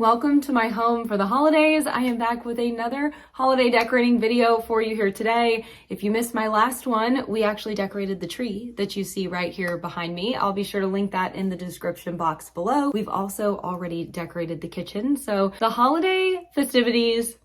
welcome to my home for the holidays. I am back with another holiday decorating video for you here today. If you missed my last one, we actually decorated the tree that you see right here behind me. I'll be sure to link that in the description box below. We've also already decorated the kitchen. So the holiday festivities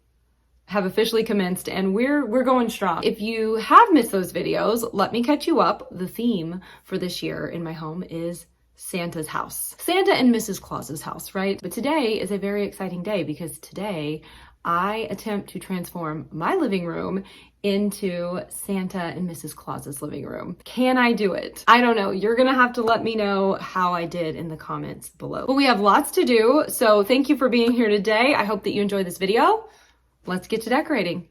have officially commenced and we're going strong. If you have missed those videos, let me catch you up. The theme for this year in my home is Santa's house. Santa and Mrs. Claus's house, right? But today is a very exciting day because today I attempt to transform my living room into Santa and Mrs. Claus's living room. Can I do it? I don't know. You're gonna have to let me know how I did in the comments below. But we have lots to do, so thank you for being here today. I hope that you enjoyed this video. Let's get to decorating.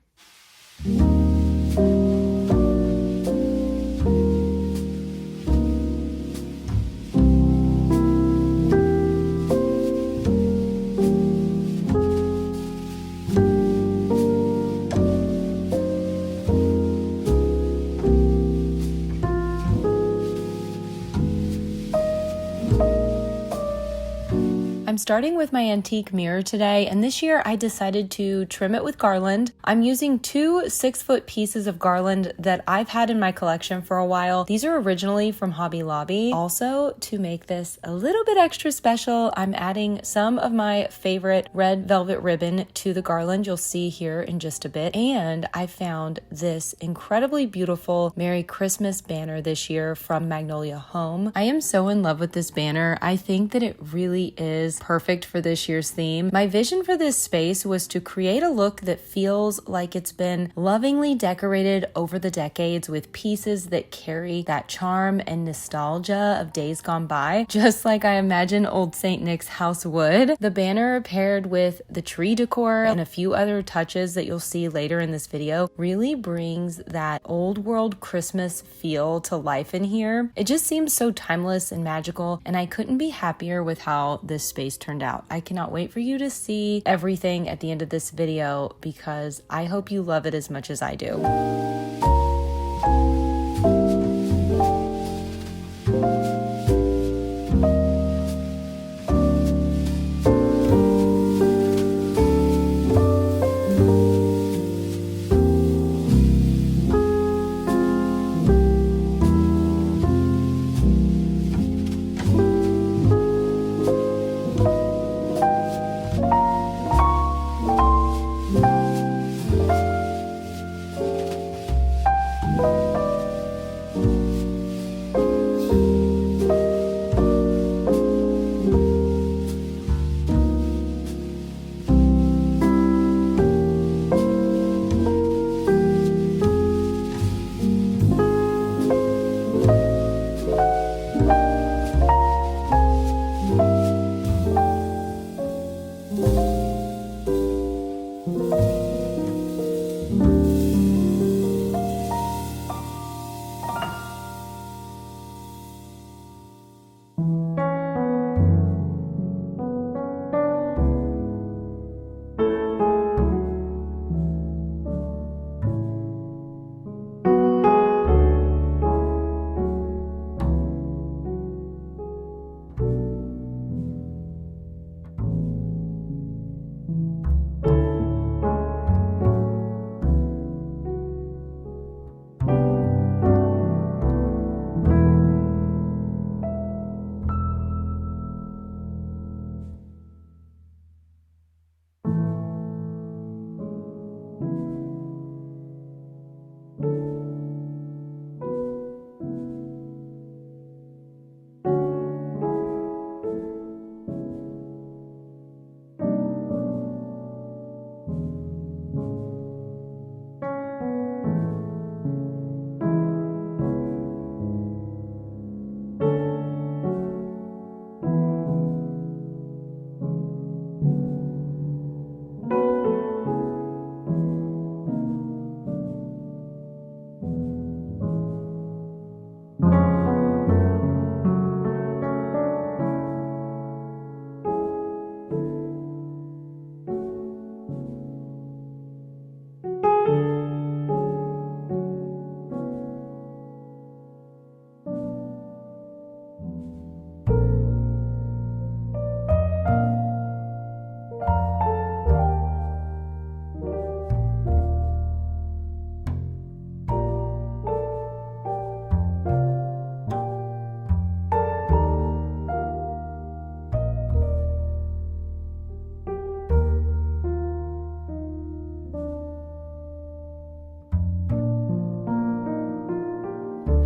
I'm starting with my antique mirror today, and this year I decided to trim it with garland. I'm using two 6-foot pieces of garland that I've had in my collection for a while. These are originally from Hobby Lobby. Also, to make this a little bit extra special, I'm adding some of my favorite red velvet ribbon to the garland you'll see here in just a bit. And I found this incredibly beautiful Merry Christmas banner this year from Magnolia Home. I am so in love with this banner. I think that it really is perfect for this year's theme. My vision for this space was to create a look that feels like it's been lovingly decorated over the decades with pieces that carry that charm and nostalgia of days gone by, just like I imagine old St. Nick's house would. The banner paired with the tree decor and a few other touches that you'll see later in this video really brings that old world Christmas feel to life in here. It just seems so timeless and magical, and I couldn't be happier with how this space turned out. I cannot wait for you to see everything at the end of this video because I hope you love it as much as I do.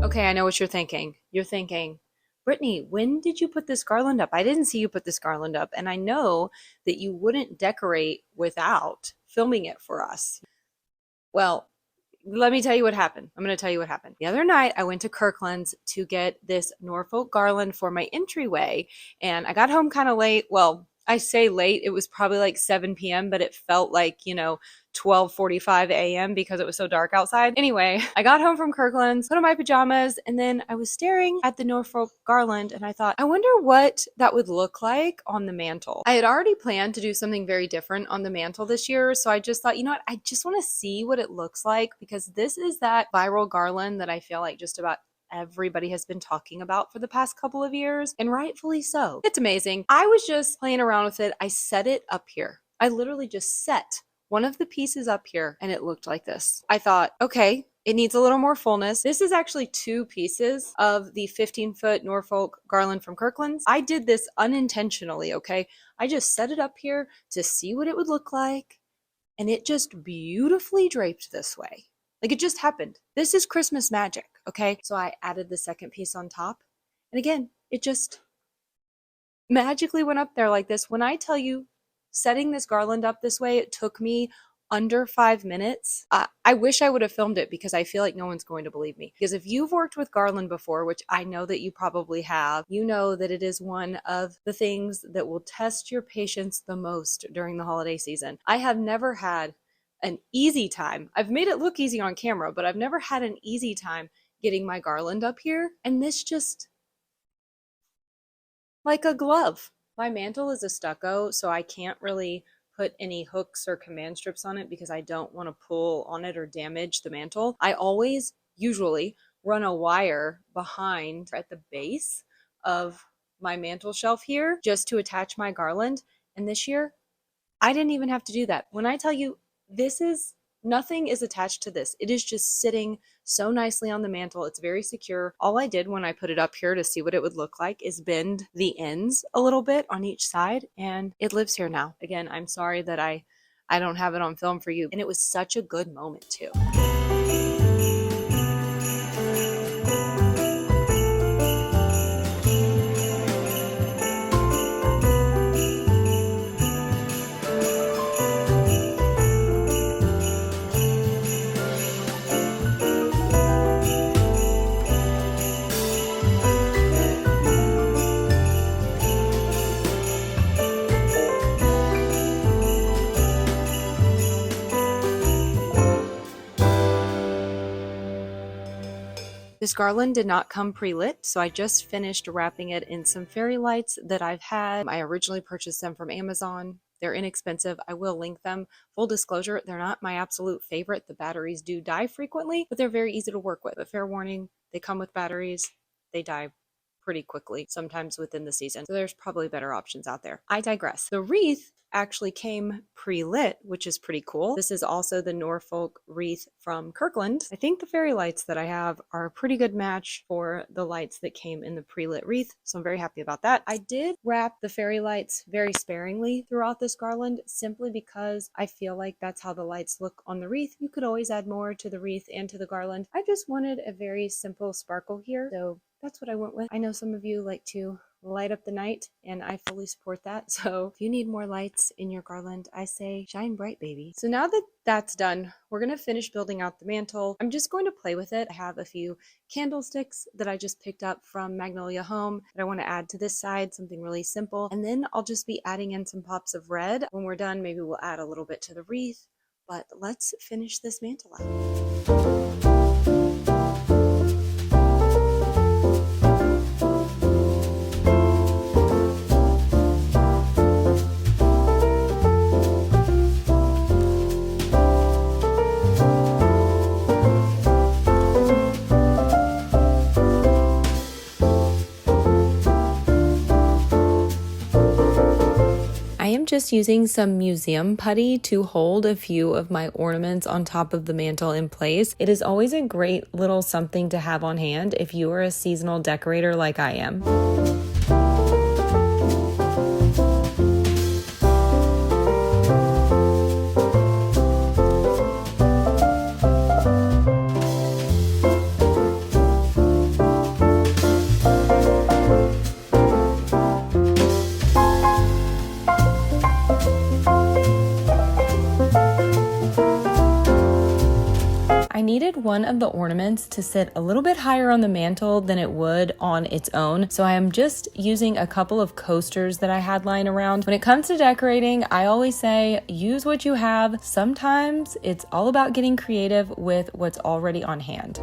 Okay, I know what you're thinking. You're thinking, Brittney, when did you put this garland up? I didn't see you put this garland up. And I know that you wouldn't decorate without filming it for us. Well, let me tell you what happened. I'm going to tell you what happened. The other night, I went to Kirkland's to get this Norfolk garland for my entryway, and I got home kind of late. Well, I say late, it was probably like 7 p.m., but it felt like, 12:45 a.m. because it was so dark outside. Anyway, I got home from Kirkland's, put on my pajamas, and then I was staring at the Norfolk garland, and I thought, I wonder what that would look like on the mantle. I had already planned to do something very different on the mantle this year, so I just thought, you know what, I just want to see what it looks like, because this is that viral garland that I feel like just about everybody has been talking about for the past couple of years, and rightfully so. It's amazing. I was just playing around with it. I set it up here. I literally just set one of the pieces up here, and it looked like this. I thought, okay, it needs a little more fullness. This is actually 2 pieces of the 15-foot Norfolk garland from Kirkland's. I did this unintentionally, okay? I just set it up here to see what it would look like, and it just beautifully draped this way. Like, it just happened. This is Christmas magic, okay? So I added the second piece on top. And again, it just magically went up there like this. When I tell you, setting this garland up this way, it took me under 5 minutes. I wish I would have filmed it, because I feel like no one's going to believe me. Because if you've worked with garland before, which I know that you probably have, you know that it is one of the things that will test your patience the most during the holiday season. I have never had an easy time. I've made it look easy on camera, but I've never had an easy time getting my garland up here. And this just, like a glove. My mantle is a stucco, so I can't really put any hooks or command strips on it because I don't want to pull on it or damage the mantle. I always usually run a wire behind at the base of my mantle shelf here just to attach my garland. And this year, I didn't even have to do that. When I tell you, nothing is attached to this. It is just sitting so nicely on the mantle. It's very secure. All I did when I put it up here to see what it would look like is bend the ends a little bit on each side, and it lives here now. Again, I'm sorry that I don't have it on film for you. And it was such a good moment too. This garland did not come pre-lit, so I just finished wrapping it in some fairy lights that I've had. I originally purchased them from Amazon. They're inexpensive. I will link them. Full disclosure, they're not my absolute favorite. The batteries do die frequently, but they're very easy to work with. But fair warning, they come with batteries. They die pretty quickly, sometimes within the season. So there's probably better options out there. I digress. The wreath actually came pre-lit, which is pretty cool. This is also the Norfolk wreath from Kirkland. I think the fairy lights that I have are a pretty good match for the lights that came in the pre-lit wreath, so I'm very happy about that. I did wrap the fairy lights very sparingly throughout this garland, simply because I feel like that's how the lights look on the wreath. You could always add more to the wreath and to the garland. I just wanted a very simple sparkle here, so that's what I went with. I know some of you like to light up the night, and I fully support that. So if you need more lights in your garland, I say shine bright, baby. So now that that's done, we're going to finish building out the mantle. I'm just going to play with it. I have a few candlesticks that I just picked up from Magnolia Home that I want to add to this side, something really simple. And then I'll just be adding in some pops of red. When we're done, maybe we'll add a little bit to the wreath, but let's finish this mantle out. I am just using some museum putty to hold a few of my ornaments on top of the mantle in place. It is always a great little something to have on hand if you are a seasonal decorator like I am. wanted one of the ornaments to sit a little bit higher on the mantle than it would on its own. So I am just using a couple of coasters that I had lying around. When it comes to decorating, I always say use what you have. Sometimes it's all about getting creative with what's already on hand.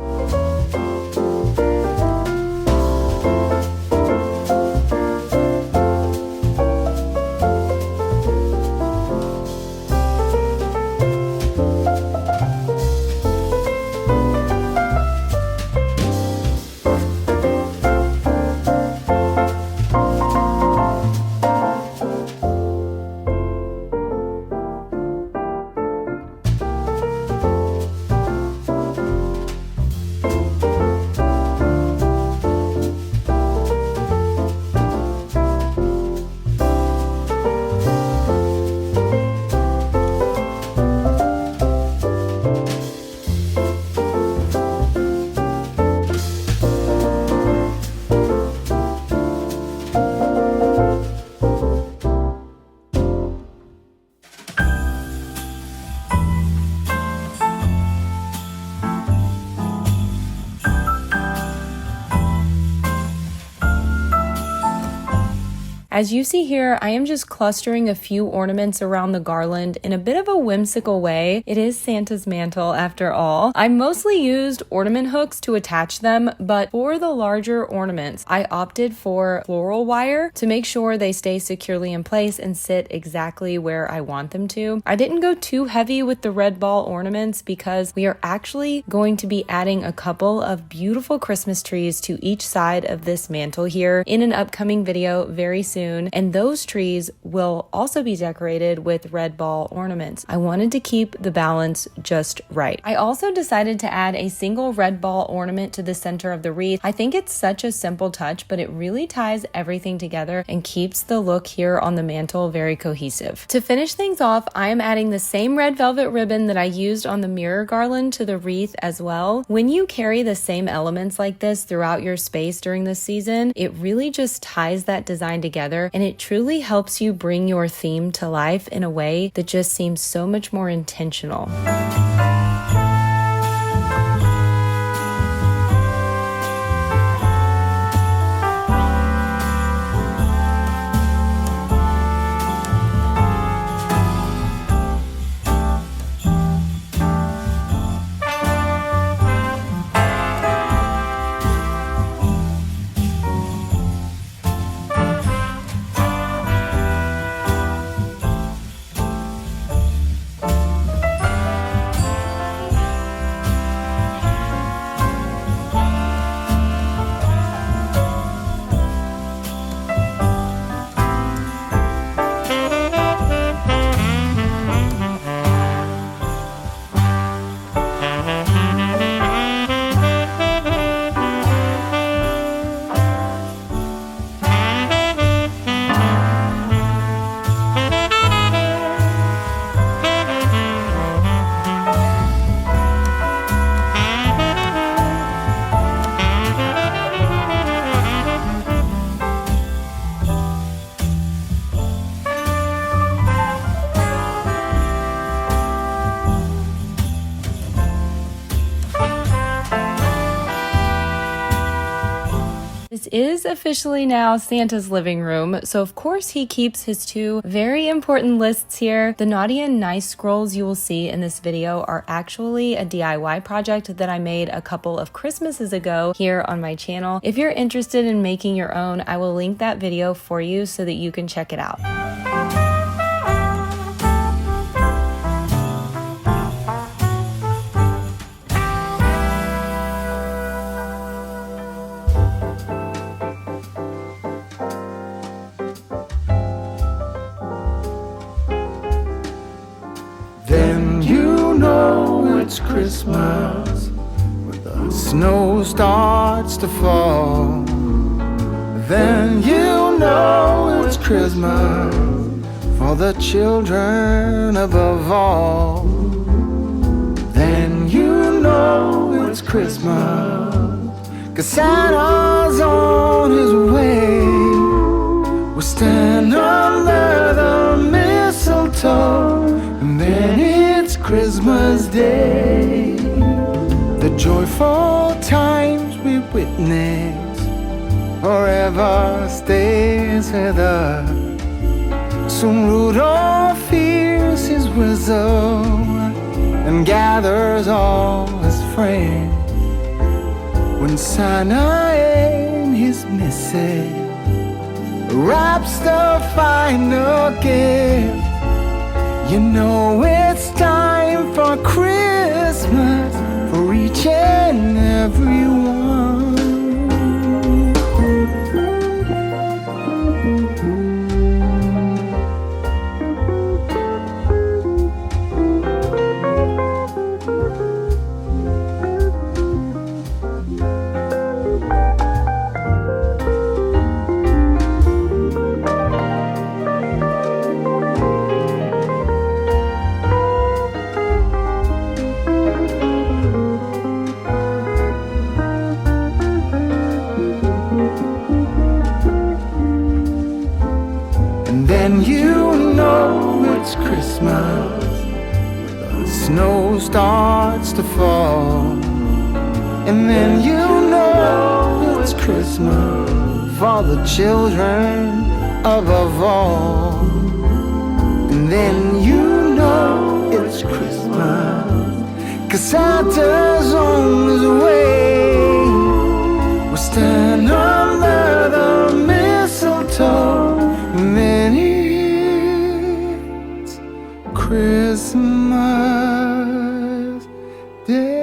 As you see here, I am just clustering a few ornaments around the garland in a bit of a whimsical way. It is Santa's mantle after all. I mostly used ornament hooks to attach them, but for the larger ornaments, I opted for floral wire to make sure they stay securely in place and sit exactly where I want them to. I didn't go too heavy with the red ball ornaments because we are actually going to be adding a couple of beautiful Christmas trees to each side of this mantle here in an upcoming video very soon. And those trees will also be decorated with red ball ornaments. I wanted to keep the balance just right. I also decided to add a single red ball ornament to the center of the wreath. I think it's such a simple touch, but it really ties everything together and keeps the look here on the mantle very cohesive. To finish things off, I am adding the same red velvet ribbon that I used on the mirror garland to the wreath as well. When you carry the same elements like this throughout your space during this season, it really just ties that design together, and it truly helps you bring your theme to life in a way that just seems so much more intentional. This is officially now Santa's living room, so of course he keeps his two very important lists here. The naughty and nice scrolls you will see in this video are actually a DIY project that I made a couple of Christmases ago here on my channel. If you're interested in making your own, I will link that video for you so that you can check it out. Then you know it's Christmas when the snow starts to fall. Then you know it's Christmas for the children above all. Then you know it's Christmas 'cause Santa's on his way. We'll stand under the mistletoe, and then it's Christmas Day. The joyful times we witness forever stays with us. Soon Rudolph hears his whistle and gathers all his friends. When Santa in his missive wraps the final gift, you know it's time for Christmas for each and every one. And you know it's Christmas when the snow starts to fall. And then you know it's Christmas for the children above all. And then you know it's Christmas 'cause Santa's on his way. We'll stand under the mistletoe and then it's Christmas Day.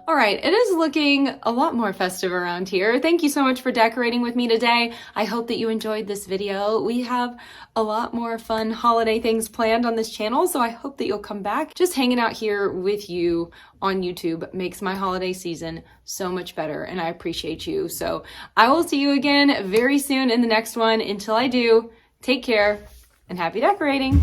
All right, it is looking a lot more festive around here. Thank you so much for decorating with me today. I hope that you enjoyed this video. We have a lot more fun holiday things planned on this channel, so I hope that you'll come back. Just hanging out here with you on YouTube makes my holiday season so much better, and I appreciate you. So I will see you again very soon in the next one. Until I do, take care and happy decorating.